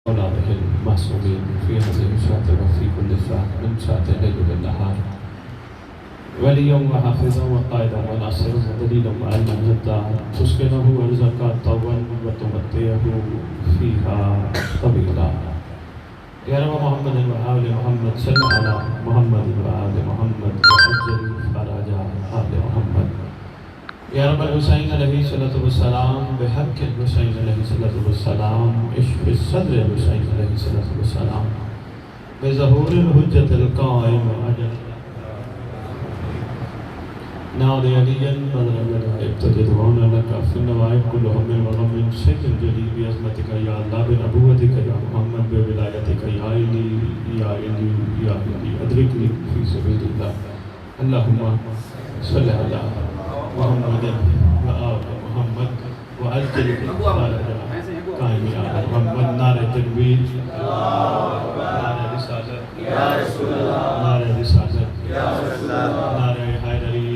أولاده المعصومين في هذه الشهر وفي كل شهر من شهر الليل والنهار وليا وحافظا وقائدا وناصرا ودليلا وعلما جدا تسكنه ورزقا طوبا وتمتعه فيها طويلا. يا رب محمد وآل محمد صل على محمد وآل محمد وعجل فرج آل محمد. يا رب الحسين علیہ الصلوۃ والسلام بحق الحسین علیہ الصلوۃ والسلام اشف صدر الحسین علیہ الصلوۃ والسلام بظہور الحجۃ القائم اجل نادي عليا بدر ابتدعون لك في النوائب كل هم وغم سجل جليل بعظمتك يا الله بنبوتك يا محمد بولایتك يا علی يا علی يا علی ادركني في سبيل الله. اللهم صل على محمد وآل محمد وعجل فرج قائم على محمد. نعرہ تکبیر، نعرہ رسالت، نعرہ رسالت، نعرہ حیدری،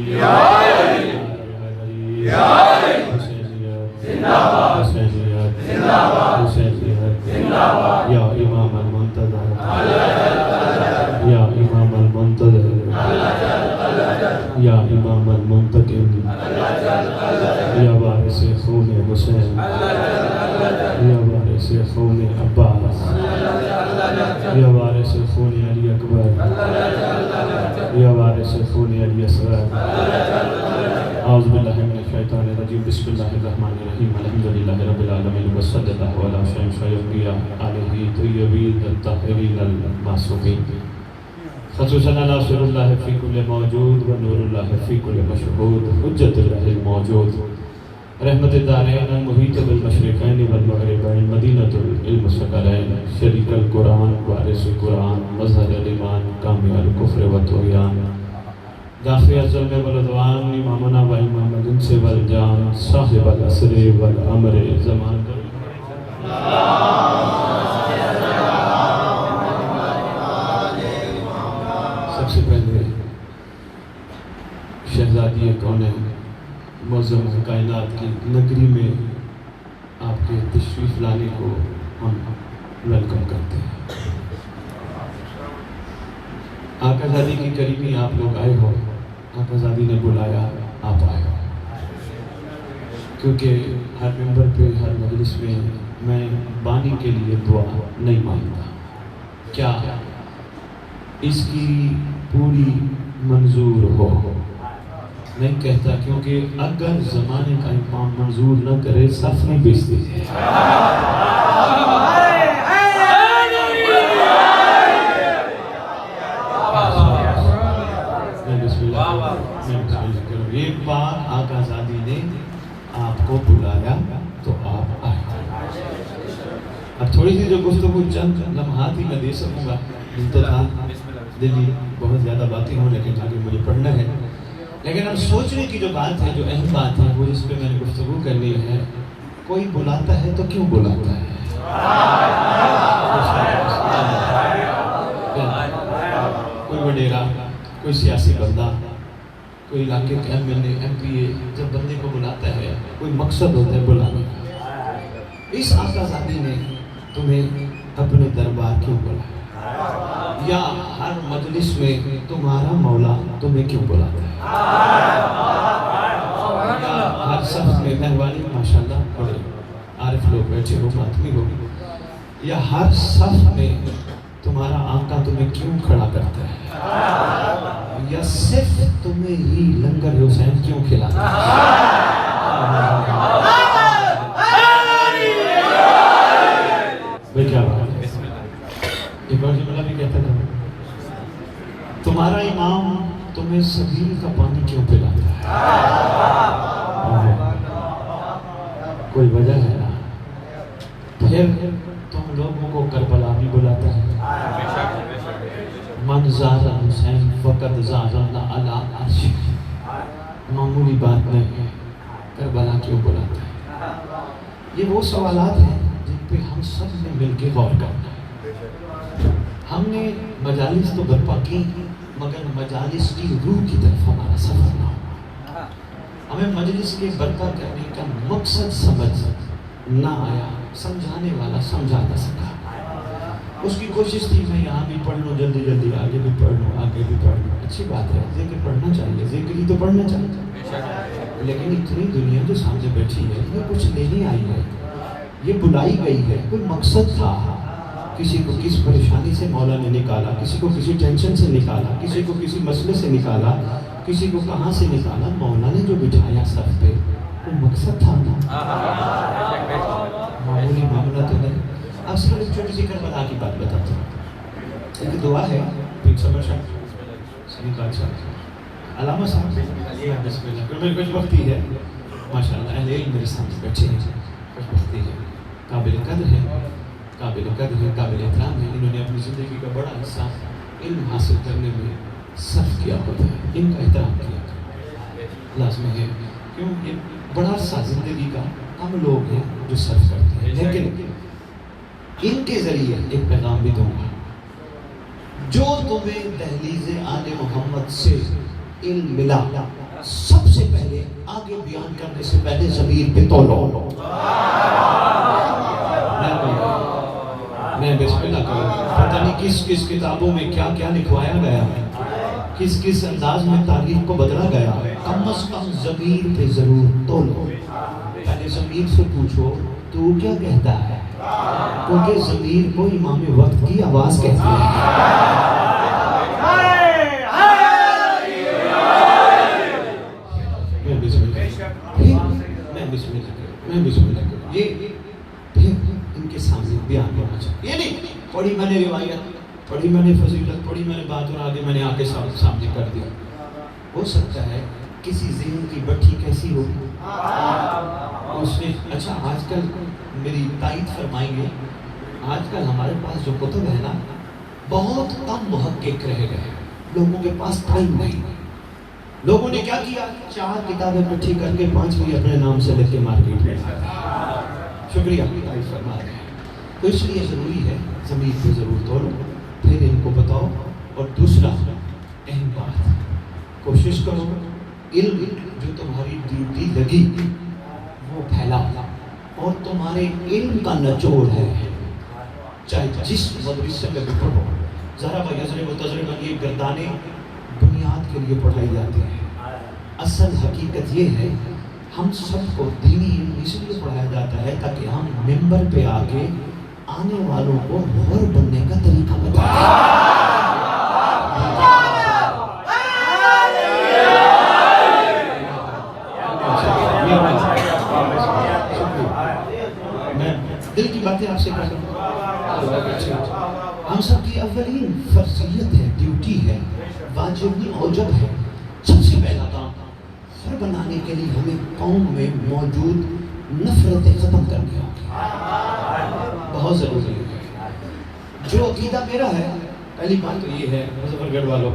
حسینیت، یا امام المنتظر، یا امام المنتظر، یا امام المنتقم، یا وارث خون حسین، یا وارث خون عباس، یا وارث خون علی اکبر، یا وارث خون علی اصغر. اعوذ باللہ من الشیطان الرجیم. بسم اللہ الرحمن الرحیم. الحمدللہ رب العالمین وصلی اللہ علی سیدنا الانبیاء علیہ طیبین الطاہرین المعصومین. خصوصاً ناصر اللہ فی کل موجود و نور اللہ فی کل مشہود حجت اللہ الموجود رحمت الدارین المحیط بالمشرقین والمغربین مدینۃ العلم الثقلین شریک القرآن وارث القرآن مظہر الایمان کامل الکفر والطغیان دافع الظلم والعدوان امامنا و امام الانس والجان صاحب العصر والامر زمان. سب سے پہلے شہزادی کونین معظم کائنات کی نگری میں آپ کے تشریف لانے کو ہم ویلکم کرتے ہیں. آقا زادی کی قریبی آپ لوگ آئے ہو، آقا زادی نے بلایا، آپ آئے ہو. کیونکہ ہر ممبر پہ ہر مجلس میں میں بانی کے لیے دعا نہیں مانگتا. کیا اس کی پوری منظور ہو نہیں کہتا، کیونکہ اگر زمانے کا امام منظور نہ کرے صف نہیں بیچتے. ایک بار آقا زادی نے آپ کو بلایا تو آپ آئے. اب تھوڑی سی جو گفتگو چند لمحات ہی میں دے سکوں گا. انتظار دلی بہت زیادہ باتیں ہوں لیکن آگے مجھے پڑھنا ہے. لیکن ہم سوچنے کی جو بات ہے، جو اہم بات ہے، وہ جس پہ میں نے گفتگو کرنی ہے، کوئی بلاتا ہے تو کیوں بلاتا ہے؟ کوئی وڈیرا، کوئی سیاسی بندہ، کوئی علاقے کا M L A, M P A جب بندے کو بلاتا ہے کوئی مقصد ہوتا ہے بلانے کا. اس آقا زادی نے تمہیں اپنے دربار کیوں بلایا؟ یا ہر مجلس میں تمہارا مولا تمہیں کیوں بلاتا ہے؟ ہر صف میں مہربانی ماشاءاللہ بڑے عارف لوگ بیٹھے ہو، ماتمی ہو، یا ہر صف میں تمہارا آقا تمہیں کیوں کھڑا کرتا ہے؟ یا صرف تمہیں ہی لنگر حسین کیوں کھلاتا ہے؟ بھئی کیا بات ہے؟ ایک بار جملہ بھی کہتا تھا، تمہارا امام تمہیں سبیل کا پانی کیوں پلاتا ہے؟ کوئی وجہ ہے نا. پھر تم لوگوں کو کربلا بھی بلاتا ہے. من زار حسین فقط زارنا علی عرش. معمولی بات نہیں ہے. کربلا کیوں بلاتا ہے؟ یہ وہ سوالات ہیں جن پہ ہم سب نے مل کے غور کرنا ہے. ہم نے مجالس تو برپا کی مگر مجالس کی روح کی طرف ہمارا سفر نہ ہو. ہمیں مجلس کے برپا کرنے کا مقصد سمجھ نہ آیا، سمجھانے والا سمجھا نہ سکا. اس کی کوشش تھی میں یہاں بھی پڑھ لوں، جلدی جلدی آگے بھی پڑھ لوں، آگے بھی پڑھ لوں. اچھی بات ہے، ذکر پڑھنا چاہیے، ذکر ہی تو پڑھنا چاہیے. لیکن اتنی دنیا جو سامنے بیٹھی ہے یہ کچھ لینے آئی ہے، یہ بلائی گئی ہے، کوئی مقصد تھا. کسی کو کس پریشانی سے مولا نے نکالا، کسی کو کسی ٹینشن سے نکالا، کسی کو کسی مسئلے سے نکالا، کسی کو کہاں سے نکالا. مولا نے جو بٹھایا سر پہ کوئی مقصد تھا نا، معمولی معاملہ تو نہیں. اب صرف ایک چھوٹی سی کربلا کی بات بتاتا ہوں. ایک دعا ہے پھر سمر صاحب علامہ صاحب بسم اللہ میرے کچھ وقتی ہے ماشاء اللہ، اہل علم میرے سامنے بیٹھے ہیں، کچھ وقتی ہے، قابل قدر ہے، قابل قدر ہے، قابل احترام ہے. انہوں نے اپنی زندگی کا بڑا حصہ علم حاصل کرنے میں صرف کیا ہوتا ہے. ان کا احترام کیا لازمی ہے، کیوں یہ بڑا عرصہ زندگی کا ہم لوگ ہیں جو صرف کرتے ہیں. لیکن ان کے ذریعے ایک پیغام بھی دوں گا، جو تمہیں دہلیز آل محمد سے علم ملا سب سے پہلے آگے بیان کرنے سے پہلے ضمیر پہ تولو. میں بسم اللہ کروں، پتہ نہیں کس کس کتابوں میں کیا کیا لکھوایا گیا ہے، کس کس انداز میں تاریخ کو بدلا گیا ہے. کم از کم ضمیر پہ ضرور تولو. پہلے ضمیر سے پوچھو تو کیا کہتا ہے، کیونکہ ضمیر کو امام وقت کی آواز کہتی ہے. میں بسم اللہ کروں. یہ پھر ان کے سامنے بیان ہونا چاہیے. یہ نہیں پڑھی میں نے روایت، پڑھی میں نے فضیلت، پڑھی میں نے بات اور آگے میں نے آ کے سامنے کر دیا. ہو سکتا ہے کسی ذہن کی بٹھی کیسی ہو اس نے. اچھا آج کل میری تائید فرمائیں گے، آج کل ہمارے پاس جو کتب ہے نا بہت کم محقق رہ گئے، لوگوں کے پاس ٹائم نہیں. لوگوں نے کیا کیا، 4 کتابیں اکٹھی کر کے 5ویں اپنے نام سے لکھ کے مارکیٹ میں. شکریہ تائید فرما رہے ہیں. تو اس لیے ضروری ہے ضمیر پہ ضرور تولو، پھر ان کو بتاؤ. اور دوسرا اہم بات، کوشش کرو علم جو تمہاری ڈیوٹی لگی وہ پھیلا. اور تمہارے علم کا نچوڑ ہے چاہے جس مدرسے میں بھی پڑھو، ذرا یضرب و تضرب، یہ گردانیں بنیاد کے لیے پڑھائی جاتی ہیں. اصل حقیقت یہ ہے ہم سب کو دینی علم اس لیے پڑھایا جاتا ہے تاکہ ہم ممبر پہ آ کے آنے والوں کو غور بننے کا طریقہ بتائیں. میں دل کی باتیں آپ سے کر رہا ہوں. ہم سب کی اولین فرضیت ہے، ڈیوٹی ہے، واجب نہیں اوجب ہے. سب سے پہلا کام گھر بنانے کے لیے ہمیں قوم میں موجود نفرتیں ختم کرنی ہوگی، بہت ضروری ہے. جو عقیدہ میرا ہے، پہلی بات تو یہ ہے مظفر گڑھ والوں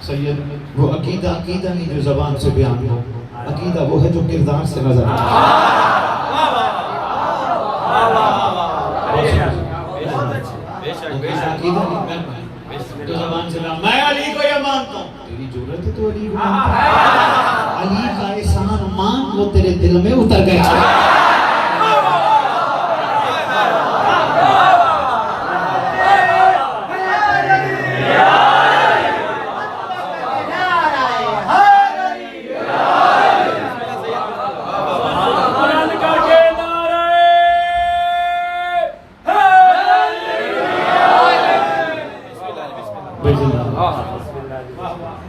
سید، وہ عقیدہ نہیں جو زبان سے بیان ہو، عقیدہ وہ ہے جو کردار سے نظر آتا ہے. جو زبان سے میں علی کو یہ مانتا ہوں، تیری ضرورت ہے تو علی کو مانتا. علی کا احسان مان وہ تیرے دل میں اتر گیا.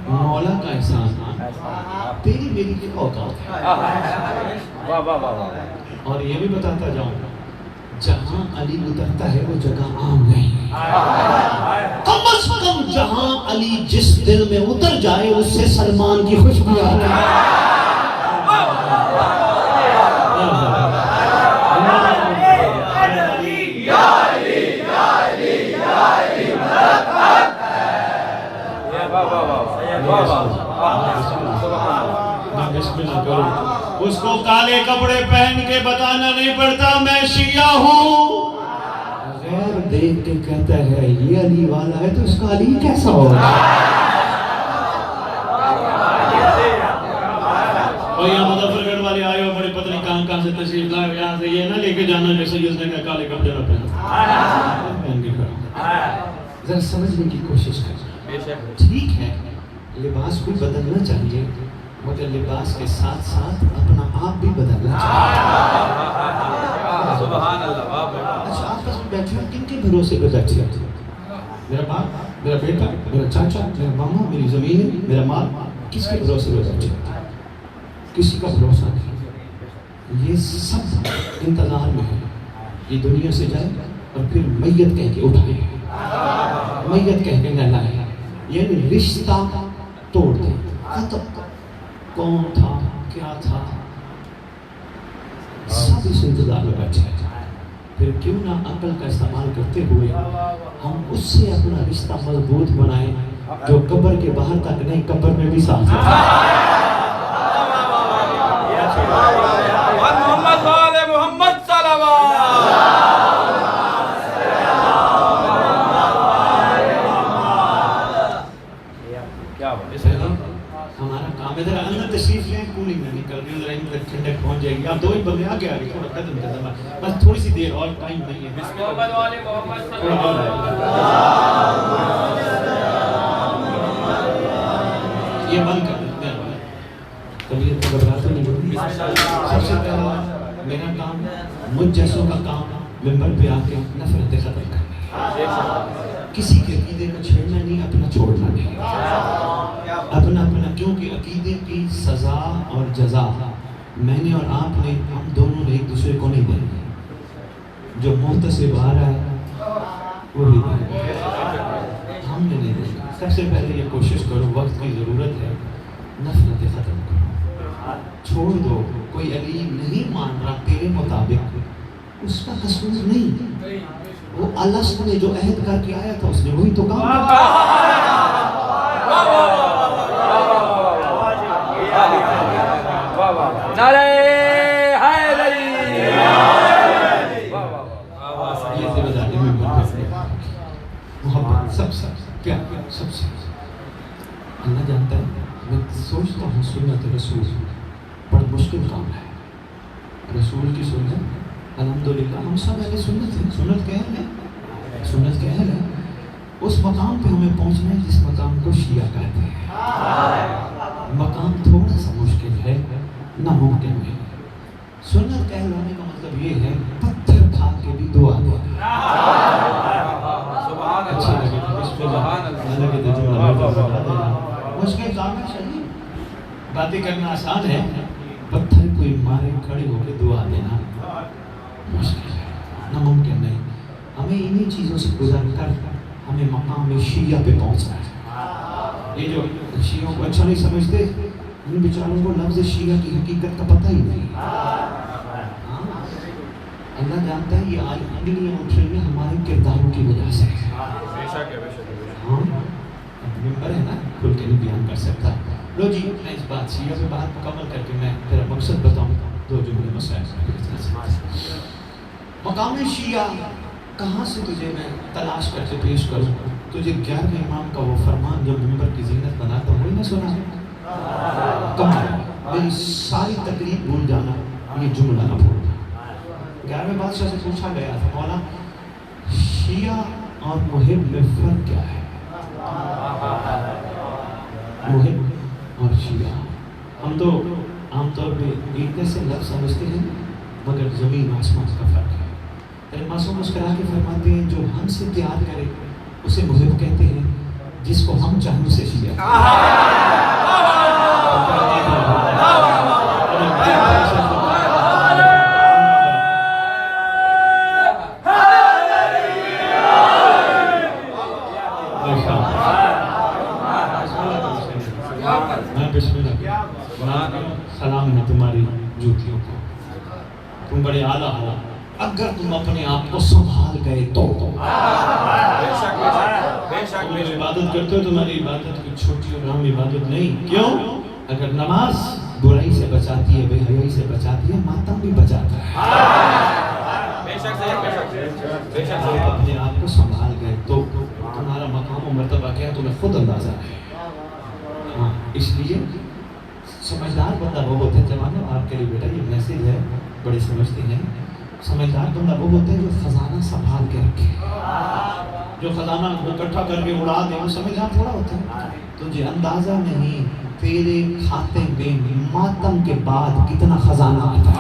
مولا کا احسان تیری میری کی اوقات ہے. اور یہ بھی بتاتا جاؤں جہاں علی اترتا ہے وہ جگہ عام نہیں ہے. کم از کم جہاں علی جس دل میں اتر جائے اس سے سلمان کی خوشبو آتی ہے. اس کو کالے کپڑے پہن کے بتانا نہیں پڑتا میں شیعہ ہوں. غیر دیکھ کے کہتا ہے یہ علی والا ہے تو اس کا علی کیسا ہوگا. اور یہاں مظفر گڑھ والے آئے ہو بڑے پتہ نہیں کہاں سے تشریف لائے، یہاں سے یہ نہ لے کے جانا کہ سید نے کہا کالے کپڑے نہ پہن کے کھڑا. ذرا سمجھنے کی کوشش کریں. ٹھیک ہے لباس کو بدلنا چاہیے مگر لباس کے ساتھ ساتھ اپنا آپ بھی بدلنا چاہیے. سبحان اللہ. اچھا آپس میں بیٹھے ہو کن کے بھروسے پہ بیٹھے ہو؟ میرا باپ، میرا بیٹا، میرا چاچا، میرا ماما، میری زمین، میرا مال، کس کے بھروسے پہ بیٹھے ہو؟ کسی کا بھروسہ نہیں. یہ سب انتظار میں ہے یہ دنیا سے جائے اور پھر میت کہہ کے اٹھائے، میت کہہ کے نہلائے، یعنی رشتہ توڑ دے. ختم. کون تھا کیا تھا سب اس انتظار میں بیٹھے ہیں. پھر کیوں نہ عقل کا استعمال کرتے ہوئے ہم اس سے اپنا رشتہ مضبوط بنائیں جو قبر کے باہر تک نہیں قبر میں بھی ساتھ ہے. محمد والے محمد ہمارا کام ہے ذرا اندر تشریف لیں. کولنگ میں نکل رہی ذرا ان تک ٹھنڈک پہنچ جائے گی. آپ دو ہی بندے آگے آگے تھوڑا قدم قدم بس تھوڑی سی دیر اور ٹائم نہیں ہے. محمد والے محمد صلی اللہ علیہ وسلم. یہ بند کر دیں. طبیعت کو گھبراتے نہیں ہوگی. سب سے پہلا میرا کام مجھ جیسوں کا کام ممبر پہ آ کے نفرتیں ختم کرنی. کسی کے عقیدے کو چھیڑنا نہیں، اپنا چھوڑنا نہیں. اپنا اپنا کیونکہ عقیدے کی سزا اور جزا میں نے اور آپ نے ہم دونوں نے ایک دوسرے کو نہیں دیں گے. جو محتسب آ رہا ہے وہی دیں گے، ہم نے نہیں دیں گے. سب سے پہلے یہ کوشش کرو، وقت کی ضرورت ہے، نفرتیں ختم کرو. چھوڑ دو. کوئی علی نہیں مان رہا تیرے مطابق اس کا قصور نہیں. وہ الست نے جو عہد کر کے آیا تھا اس نے وہی تو کام نعرہ حیدری. یہ ذمہ داری میں محبت سب پیار سب سے اللہ جانتا ہے. میں سوچتا ہوں سنت رسول بڑا مشکل کام ہے. رسول کی سنت الحمدللہ ہم سب اہل سنت ہیں. سنت کے اہل ہیں، سنت کے اہل ہیں. اس مقام پہ ہمیں پہنچنا ہے جس مقام کو شیعہ کہتے ہیں. مقام تھوڑا سا مشکل ہے، ناممکن ہے. سنت کے اہل ہونے کا مطلب یہ ہے پتھر کھا کے بھی دعا دینا. اچھے لگے مشکل کام ہے. صحیح باتیں کرنا آسان ہے، پتھر کوئی مارے کھڑے ہو کے دعا دینا مشکل ہے، ناممکن نہیں. ہمیں انہی چیزوں سے گزر کر ہمیں مقام شیعہ پہ پہنچنا ہے. یہ جو شیعوں کو اچھا نہیں سمجھتے ان بیچاروں کو لفظ شیعہ کی حقیقت کا پتہ ہی نہیں. اللہ جانتا ہے یہ انگلیاں اٹھ رہی ہیں ہمارے کرداروں کی وجہ سے. ہاں ممبر ہے نا، کھل کے نہیں بیان کر سکتا. لو جی میں اس بات شیعہ پہ بات مکمل کر کے میں تیرا مقصد بتاؤں. دو جملے مسائل. مقام شیعہ کہاں سے تجھے میں تلاش کر کے پیش کروں؟ تجھے 11ویں امام کا وہ فرمان جب ممبر کی زینت بناتا ہوں وہی نہ سنا ہے. کمال میری ساری تقریب بھول جانا، یہ جملہ نہ بھولنا. 11ویں بادشاہ سے پوچھا گیا تھا مولا شیعہ اور محب میں فرق کیا ہے؟ محب اور شیعہ ہم تو عام طور پہ ایک جیسے لفظ سمجھتے ہیں مگر زمین آسمان کا فرق ہے. تیرے معصوم مسکرا کے فرماتے ہیں جو ہم سے پیار کرے اسے محب کہتے ہیں، جس کو ہم چاہیں اسے شیعہ. سلام ہے تمہاری جوتیوں کو، تم بڑے اعلیٰ ہو اگر تم اپنے آپ کو سنبھال گئے تو. تم عبادت کرتے ہو، تمہاری عبادت کوئی چھوٹی اور عام عبادت نہیں. کیوں؟ اگر نماز برائی سے بچاتی ہے، بے حیائی سے بچاتی ہے، ماتم بھی بچاتا ہے. اپنے آپ کو سنبھال گئے تو تمہارا مقام و مرتبہ کیا تمہیں خود اندازہ ہے. ہاں اس لیے سمجھدار بندہ وہ ہوتا ہے. جوانوں آپ کے لیے بیٹا یہ میسیج ہے، بڑے سمجھتے ہیں. سمجھدار بندہ وہ ہوتا ہے جو خزانہ سنبھال کے رکھے، جو خزانہ کو اکٹھا کر کے اڑا دے وہ سمجھدار تھوڑا ہوتا ہے. تجھے اندازہ نہیں تیرے کھاتے میں ماتم کے بعد کتنا خزانہ آتا ہے.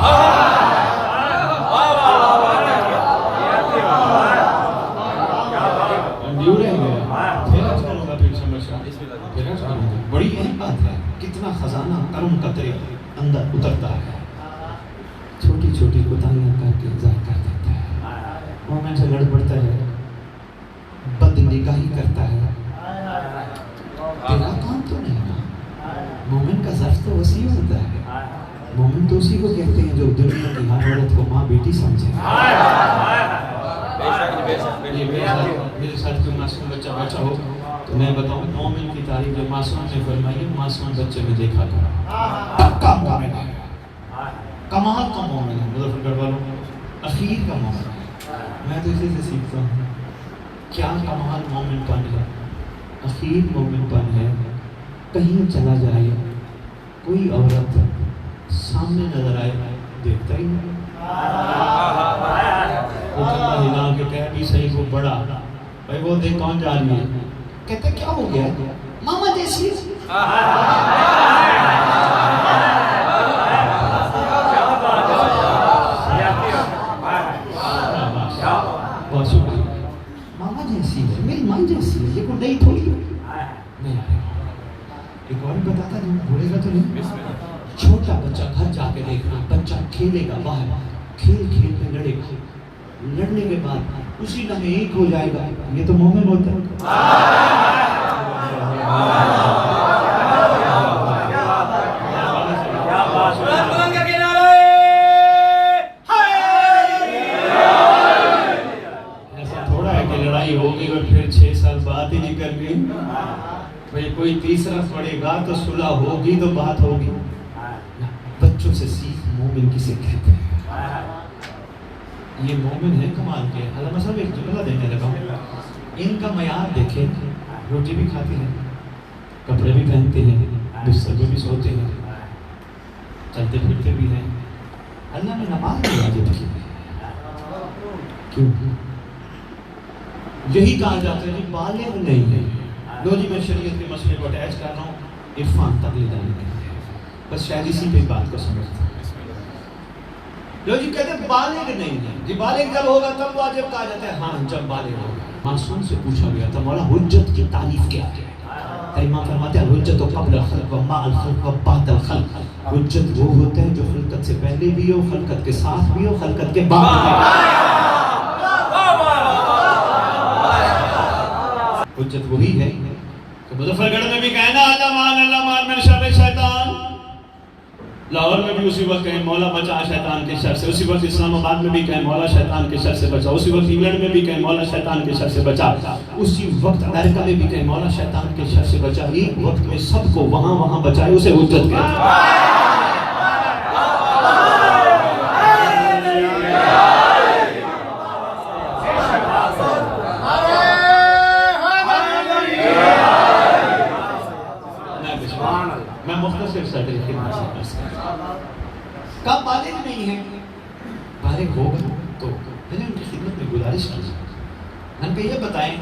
بڑی اہم بات ہے کتنا خزانہ کرم کا طریق اندر اترتا ہے. چھوٹی چھوٹی کوتاہیاں کر کے ضائع کر دیتا ہے. مومن سے لڑ پڑتا ہے, بد نگاہی کرتا ہے. تیرا کام تو نہیں نا. مومن کا ظرف تو وسیع ہوتا ہے. مومن تو اسی کو کہتے ہیں جو دنیا کی ہر عورت کو ماں بیٹی سمجھے. میرے ساتھ کوئی معصوم بچہ بیٹھا ہو تو میں بتاؤں مومن کی تعریف جو معصوم نے فرمائی ہے, معصوم بچے میں دیکھا کرو. پکا مومن ہے, کمال کا مومن ہے. مظفر گڑھ والوں اخیر کا مومن ہے. میں تو اسی سے سیکھتا ہوں کیا کمال مومن پن ہے. اخیر مومن پن ہے کہیں چلا جائے کوئی عورت سامنے نظر آئے دیکھتا ہی نہیں. وہ کندھا ہلا کے کہہ بھی صحیح وہ بڑا بھائی وہ دیکھ کون جا رہی ہے. کہتے کیا ہو گیا ماما جیسی. بہت شکریہ. ماما جیسی ہے, میری ماں جیسی ہے, یہ کوئی نہیں تھوڑی ہے. ایک اور بتاتا نہیں, بولے گا تو نہیں. چھوٹا بچہ گھر جا کے دیکھنا, بچہ کھیلے گا باہر, کھیل کھیل کے لڑے گا, لڑنے کے بعد اسی لمحے ایک ہو جائے گا. یہ تو مومن ہوتا ہے. ایسا تھوڑا ہے کہ لڑائی ہوگی اور پھر 6 سال بات ہی نہیں کرنی. بھائی کوئی تیسرا پڑے گا تو صلح ہوگی تو بات ہوگی. بچوں سے سیکھ مومن کسے کہتے ہیں. یہ مومن ہے کمال کے. علامہ صاحب ایک جملہ دینے لگا ہوں. ان کا معیار دیکھیں, روٹی بھی کھاتے ہیں, کپڑے بھی پہنتے ہیں, بستر میں بھی سوتے ہیں, چلتے پھرتے بھی ہیں. اللہ نے نماز بھی واجب کی ہے. کیوں؟ یہی کہا جاتا ہے کہ بالغ نہیں ہے. لو جی میں شریعت کے مسئلے کو اٹیچ کر رہا ہوں, عرفان تک لے جانے کے لیے بس شاید اسی پہ بات کو سمجھتا ہوں. لو جی کہتے ہیں بالغ نہیں ہے. جی بالغ جب ہوگا تب واجب کہا جاتا ہے. ہاں جب بالغ ہوگا. معصوم سے پوچھا گیا تھا مولا حجت کی تعریف کیا ہے. امام فرماتے ہیں حجت قبل الخلق و مع الخلق و بعد الخلق. حجت وہ ہوتا ہے جو خلقت سے پہلے بھی ہو, خلقت کے ساتھ بھی ہو, خلقت کے بعد بھی ہو. حجت وہی ہے کہ مظفر گڑھ میں بھی کہنا اللہ مان من شر شیطان. لاہور میں بھی اسی وقت کہیں مولا بچا شیطان کے شر سے. اسی وقت اسلام آباد میں بھی کہیں مولا شیطان کے شر سے بچا. اسی وقت انگلینڈ میں بھی کہیں مولا شیطان کے شر سے بچا. اسی وقت امریکہ میں بھی کہیں مولا شیطان کے شر سے بچا. ایک وقت میں سب کو وہاں بچائے, اسے حجت کہتے ہیں. میں مختصر سا خدمت سے عرض کرتا ہوں. کب بالغ نہیں ہے؟ بالغ ہوگا تو میں نے ان کی خدمت میں گزارش کی. ہم پہ یہ بتائیں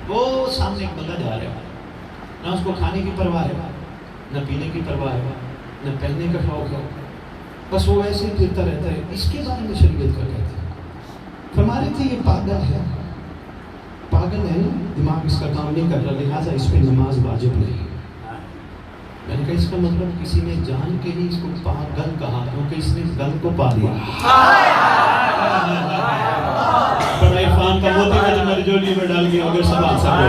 وہ سامنے ایک بندہ جا رہا ہے, نہ اس کو کھانے کی پرواہ ہے, نہ پینے کی پرواہ ہے, نہ پہننے کا شوق ہے, بس وہ ایسے پھرتا رہتا ہے. اس کے بارے میں شریعت کا کہتے ہیں. ہمارے تھے یہ پاگل ہے نا, دماغ اس کا کام نہیں کر رہا, لہٰذا اس پہ نماز واجب نہیں. میں نے کہا اس کا مطلب کسی نے جان کے ہی اس کو پاگل کہا کیونکہ اس نے گل کو پا لیا. بڑا عرفان کا موتی کا جو میری جولی میں ڈال گیا اگر سب آنسا ہو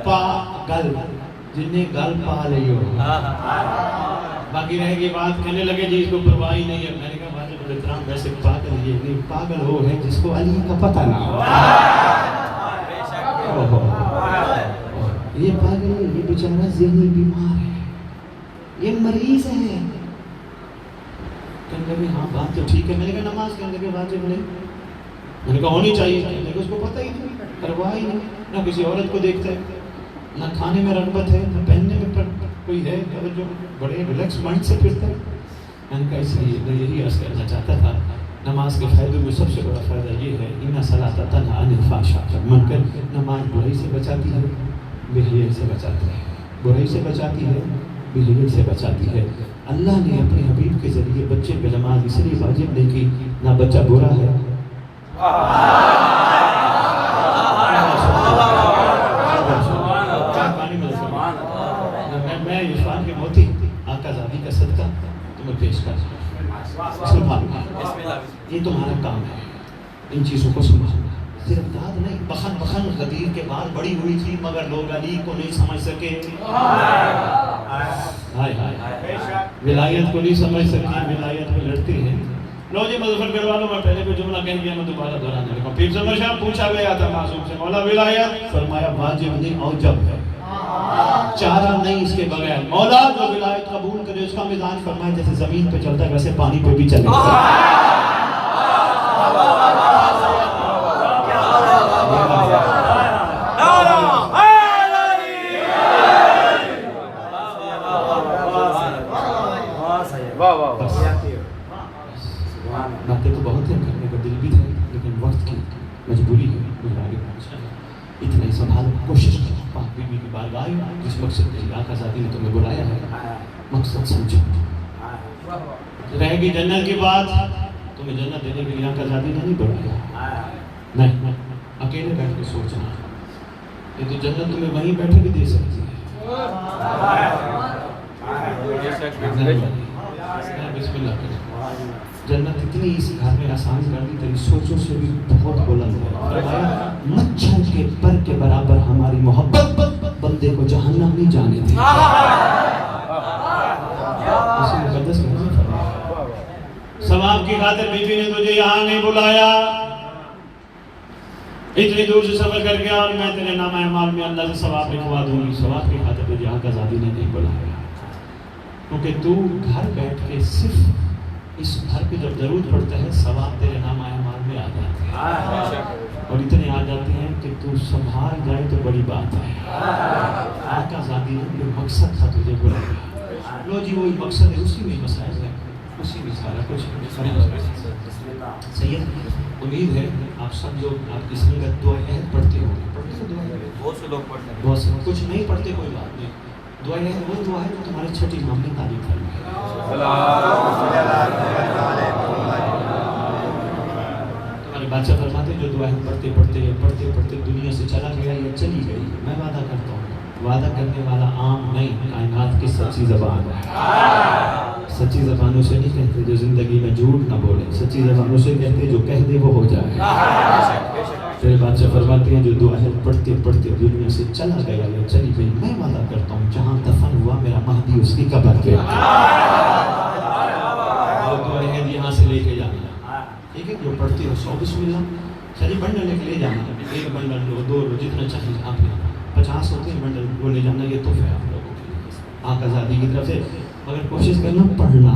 پاگل جن نے گل پا لی ہو. باقی رہ گئی بات کہنے لگے جی اس کو پرواہ ہی نہیں ہے. میں نے کہا واجب الاحترام ویسے پاگل یہ نہیں, پاگل وہ ہے جس کو علی کا پتہ نہ ہو. یہ پاگل ہے, یہ بیچارہ ذہنی بیمار ہے, یہ مریض ہے. کہنے لگے ہاں بات تو ٹھیک ہے. میں نے کہا نماز کہنے لگے واجب نہیں. میں نے کہا ہونی چاہیے. کہنے لگے اس کو پتہ ہی نہیں, پرواہ ہی نہیں, نہ کسی عورت کو دیکھتا ہے, نہ کھانے میں رغبت ہے, نہ پہننے میں کوئی ہے, جو بڑے ریلیکس مائنڈ سے پھرتا ہے. میں نے کہا اس لیے میں یہی عرض کرنا چاہتا تھا, نماز کے فائدوں میں سب سے بڑا فائدہ یہ ہے ان صلاۃ تنہی عن الفحشاء من کر نماز برائی سے بچاتی ہے، بہیل سے بچاتی ہے، برائی سے بچاتی ہے، بہیل سے بچاتی ہے۔ اللہ نے اپنے حبیب کے ذریعے بچے پہ نماز اس لیے واجب نہیں کی، نہ بچہ برا ہے، میں عرفان کے موتی آقا زادی کا صدقہ تمہیں پیش کر یہ تمہارا کام ہے، ان چیزوں کو سنبھالنا، صرف داد نہیں۔ بخن بخن غدیر کے بعد بڑی ہوئی تھی مگر لوگ علی کو نہیں سمجھ سکے، ولایت کو نہیں سمجھ سکے، ولایت میں لڑتے ہیں۔ لو جی مظفر گھر والوں میں پہلے کوئی جملہ کہہ دیا، میں دوبارہ دہرانے لگا۔ پیر زمر شاہ پوچھا گیا تھا معصوم سے، مولا ولایت؟ فرمایا واجب نہیں اوجب ہے، چارہ نہیں اس کے بغیر۔ مولا جو ولایت قبول کرے اس کا مزاج فرمائے جیسے زمین پہ چلتا ہے ویسے پانی پہ بھی چلے۔ باتیں تو بہت ہیں، کرنے کا دل بھی ہے لیکن وقت کی مجبوری ہے، مجھے آگے پہنچنا ہے۔ اتنا ہی سنبھال، کوشش کرو پاک بی بی کی بارگاہ جس مقصد کے لیے آقا زادی نے تمہیں بلایا ہے، مقصد سمجھو۔ رہے گی جنت کی بات، تمہیں جنت دینے کے لیے آقا زادی نے نہیں بلایا، نہیں، اکیلے بیٹھ کے سوچنا، یہ تو جنت تمہیں وہیں بیٹھے بھی دے سکتی ہے۔ بسم اللہ کریں، جنت اتنی اس گھر میں آسان کر دی، تیری سوچوں سے بھی بہت بلند ہے۔ فرمایا مچھر کے پر کے برابر ہماری محبت بندے کو جہنم نہیں جانے دی۔ اسی مقدس میں ثواب کی خاطر بی بی نے تجھے یہاں نہیں بلایا، اتنی دور سے سفر کر گیا اور میں تیرے نام اعمال میں اللہ سے ثواب لکھوا دوں گی، ثواب کی خاطر تجھے آقا زادی نے نہیں بلایا، کیونکہ تو گھر بیٹھ کے صرف اس گھر پہ جب درود پڑتا ہے ثواب تیرے نام اعمال میں آ جاتے ہیں، اور اتنے آ جاتے ہیں کہ تو سنبھال جائے تو بڑی بات ہے۔ آقا زادی نے یہ مقصد تھا تجھے بلایا، لو جی وہی مقصد ہے، اسی میں مسائل ہے، اسی میں سارا کچھ سید۔ امید ہے آپ سب لوگ آپ کی سنگت دعا عہد پڑھتے ہوں گے، پڑھتے ہو دعا عہد؟ بہت سے لوگ پڑھتے ہیں، بہت سے، کچھ نہیں پڑھتے کوئی بات نہیں۔ دعا عہد وہ دعا ہے جو تمہارے چھٹی امام نے تعلیم فرمائی ہے۔ تمہارے بادشاہ فرماتے جو دعا عہد پڑھتے پڑھتے پڑھتے پڑھتے دنیا سے چلا گیا یا چلی گئی، میں وعدہ کرتا ہوں وعدہ کرنے والا عام نہیں، کائنات کی سچی زبان ہے۔ سچی زبانوں سے نہیں کہتے جو زندگی میں جھوٹ نہ بولے، سچی زبانوں سے کہتے جو کہہ دے وہ ہو جائے۔ تیرے بادشاہ فرماتے ہیں جو دعا عہد پڑھتے پڑھتے دنیا سے چلا گیا یا چلی گئی، میں وعدہ کرتا ہوں جہاں دفن ہوا میرا مہدی اس کی قبر پہ اور دعا عہد یہاں سے لے کے جانا، ٹھیک ہے؟ جو پڑھتے ہو 100 بسم اللہ، چلیے بنڈل لے کے لے جانا، ایک بنڈل لو، 2 لو، جتنا چاہیے آپ یہاں 50 ہوتے ہیں بنڈل وہ لے جانا، یہ تحفہ ہے آپ لوگوں کے لیے آقا زادی کی طرف سے۔ مگر کوشش کرنا پڑھنا،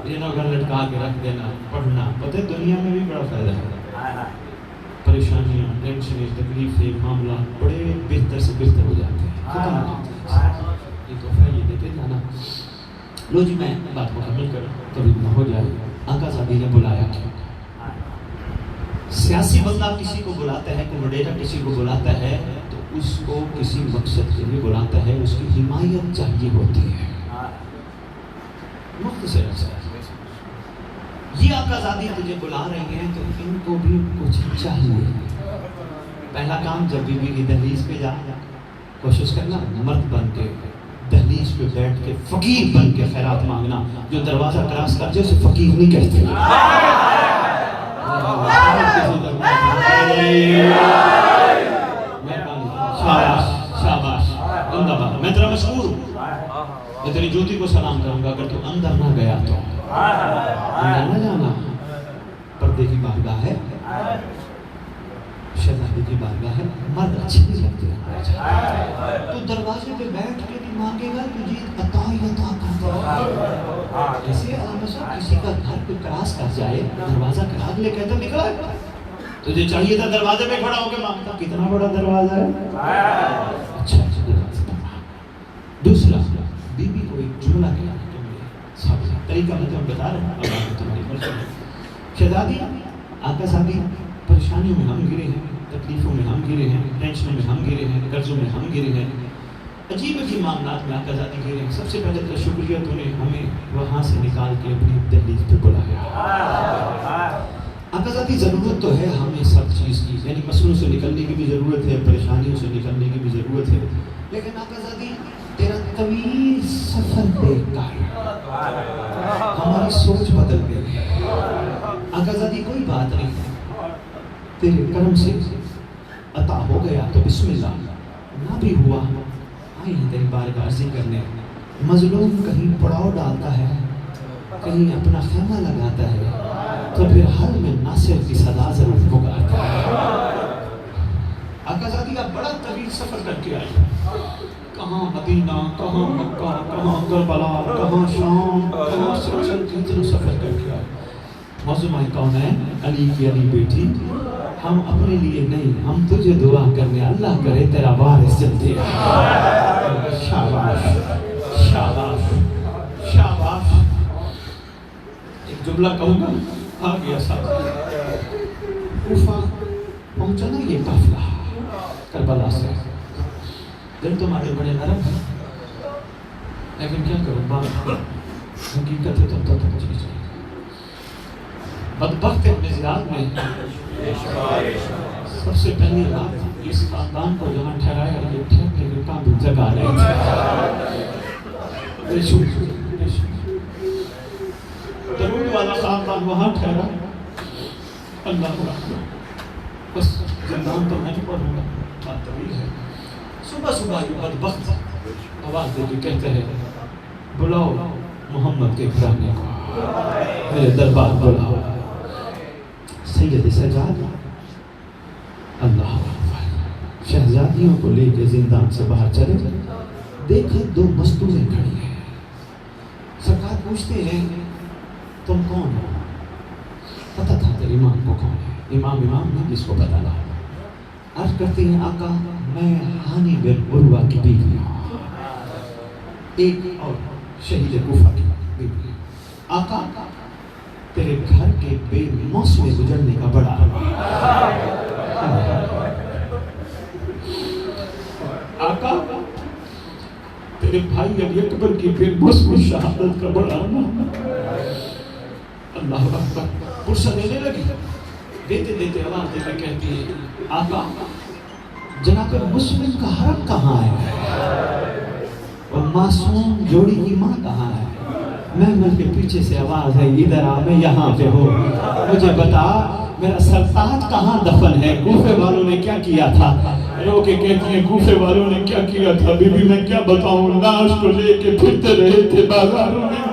یہ نہ گھر لٹکا کے رکھ دینا، پڑھنا۔ پتہ ہے دنیا میں بھی بڑا فائدہ ہے، پریشانیاں، ٹینشنیں، تکلیفیں، معاملات بڑے بہتر سے بہتر ہو جاتے ہیں، ختم ہو جاتے ہیں۔ یہ تحفہ یہ دیتے جانا۔ لو جی میں بات مکمل کروں کبھی نہ ہو جائے۔ آقا زادی نے بلایا کیوں؟ سیاسی بندہ کسی کو بلاتا ہے، کوموڈیٹر کسی کو بلاتا ہے تو اس کو کسی مقصد کے لیے بلاتا ہے، اس کی حمایت چاہیے ہوتی ہے، مختصر یہ آقا زادی تجھے بلا رہی ہیں تو ان کو بھی کچھ چاہیے۔ پہلا کام جب بی بی کی دہلیز پہ جا، کوشش کرنا مرد بن کے دہلیز پہ بیٹھ کے فقیر بن کے خیرات مانگنا، جو دروازہ کراس کر جائے اسے فقیر نہیں کہتے۔ شاباش شاباش، زندہ باد، میں تیرا مشکور ہوں، میں تیری جوتی کو سلام کروں گا، اگر تو اندر نہ گیا تو اندر نہ جانا۔ پردے کی بارگاہ ہے، شہزادی کی بارگاہ ہے، مرد اچھے نہیں لگتے ہیں، تو دروازے پہ بیٹھ کے بھی مانگے گا تجھے عطا ہی عطا کرتا۔ ایسے کسی کا گھر پہ کراس کر جائے، دروازہ کراس لے کہتا نکلا، تجھے چاہیے تھا دروازے پہ کھڑا ہو کے مانگتا، کتنا بڑا دروازہ ہے، اچھا دوسرا بی بی کو ایک جملہ کہا، طریقہ میں تمہیں بتا رہا ہوں، تمہاری مرضی ہے۔ شہزادی آقا زادی پریشانیوں میں ہم گرے ہیں، تکلیفوں میں ہم گرے ہیں، ٹینشنوں میں ہم گرے ہیں، قرضوں میں ہم گرے ہیں، عجیب عجیب معاملات میں آقا ذاتی گرے ہیں. سب سے پہلے تو شکریہ تو نے ہمیں وہاں سے نکال کے اپنی دہلیز پہ بلایا. آقا ذاتی ضرورت تو ہے ہمیں سب چیز کی، یعنی مسئلوں سے نکلنے کی بھی ضرورت ہے، پریشانیوں سے نکلنے کی بھی ضرورت ہے، لیکن آقا ذاتی تیرا طویل سفر دیکھ کر ہماری سوچ بدل گئی. آقا ذاتی کوئی بات نہیں، تیرے کرم سے عطا ہو گیا تو بسم اللہ، نہ بھی ہوا آئے ہیں تیری بارگاہ عرضی کرنے. مظلوم کہیں پڑاؤ ڈالتا ہے، کہیں اپنا خیمہ لگاتا ہے، تو پھر حل میں ناصر کی صدا ضرور پکارتا ہے. آقا ذاتی آپ بڑا طویل سفر کر کے آئے، کہاں مدینہ، کہاں مکہ، کہاں کربلا، کہاں شام، کہاں سے اتنا سفر کر کے آئے. معصومہ کون ہے؟ علی کی علی بیٹی، ہم اپنے لیے نہیں، ہم تجھے دعا کرنے، اللہ کرے تیرا وارث جلدی آئے. شاباش شاباش شاباش. ایک جملہ کہوں گا، آ گیا ساتھ کوفہ پہنچا نا یہ قافلہ کربلا سے. دل تمہارے بڑے نرم ہیں، لیکن کیا کروں، بات حقیقت ہے تب تک پہنچنی چاہیے. بدبخت ابن زیاد میں سب سے پہلی رات اس خاندان کو جہاں ٹھہرایا، یہ ٹھہرنے کے کام جگہ رہے تھے. درود والا خاندان وہاں ٹھہرا. اللہ اکبر. بس زندان تو میں نہیں پڑھوں گا، بات طویل ہے. صبح صبح یہ بدبخت آواز دے کے کہتے ہیں، بلاؤ محمد کے گھرانے کو، میرے دربار بلاؤ. سید سجاد اللہ شہزادیوں کو لے کے زندان سے باہر چلے، دیکھا دو مستوریں کھڑی ہیں. سرکار پوچھتے ہیں تم کون ہو؟ پتہ تھا تیرے امام کو کون ہے. امام نے جس کو پتہ لگا. عرض کرتے ہیں آقا میں ہانی بن عروہ کی بیوی ہوں، ایک اور شہید کوفہ کی بیوی. آقا تیرے گھر کے بے موسم گزرنے کا بڑا آقا تیرے بھائی علی اکبر کی بے موسم شہادت کا بڑا. اللہ اکبر. پرسہ دینے لگی، دیتے دیتے آواز دے کے کہتی ہے آقا جناب مسلم کا حرم کہاں ہے اور معصوم جوڑی کی ماں کہاں ہے؟ محمل کے پیچھے سے آواز ہے ادھر آ، میں یہاں پہ ہوں، مجھے بتا میرا سرتاج کہاں دفن ہے؟ کوفے والوں نے کیا کیا تھا؟ رو کے کہتی ہیں کوفے والوں نے کیا کیا تھا بی بی میں کیا بتاؤں، لاش کو لے کے پھرتے رہے تھے بازاروں میں،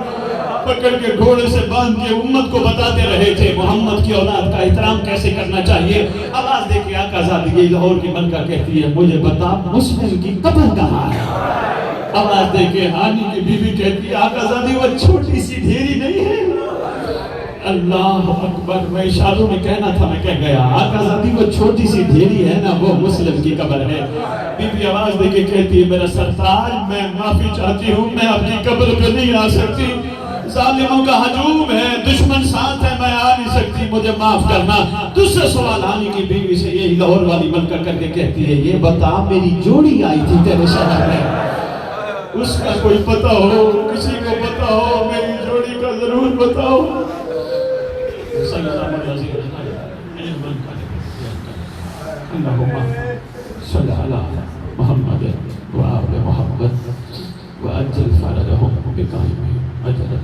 پکڑ کے گھوڑے سے باندھ کے امت کو بتاتے رہے تھے محمد کی اولاد کا احترام کیسے کرنا چاہیے. آواز دے کے آقا زادگی لاہور کی ملکہ کہتی ہے مجھے بتا مسلم کی قبر کہاں ہے؟ آواز دے کے ہانی کی بیوی کہتی ہے آقا زادی وہ چھوٹی سی ڈھیری نہیں ہے. اللہ اکبر. میں اشاروں میں کہنا تھا میں کہہ گیا. آقا زادی وہ چھوٹی سی ڈھیری ہے نا وہ مسلم کی قبر ہے. بی بی آواز دے کے کہتی ہے میرا سرتاج میں معافی چاہتی ہوں، میں اپنی قبر پہ نہیں آ سکتی، ظالموں کا ہجوم ہے، دشمن ساتھ ہے، میں آ نہیں سکتی، مجھے معاف کرنا. دوسرا سوال ہانی کی بیوی سے یہی لاہور والی ملکہ کر کے کہتی ہے یہ بتا میری جوڑی آئی تھی تیرے شہر میں، اس کا کوئی پتہ ہو، کسی کو پتہ ہو، میری جوڑی کا ضرور بتاؤ. اللہم صلی علی محمد و آل محمد و اجل فرجہم بقائم اجل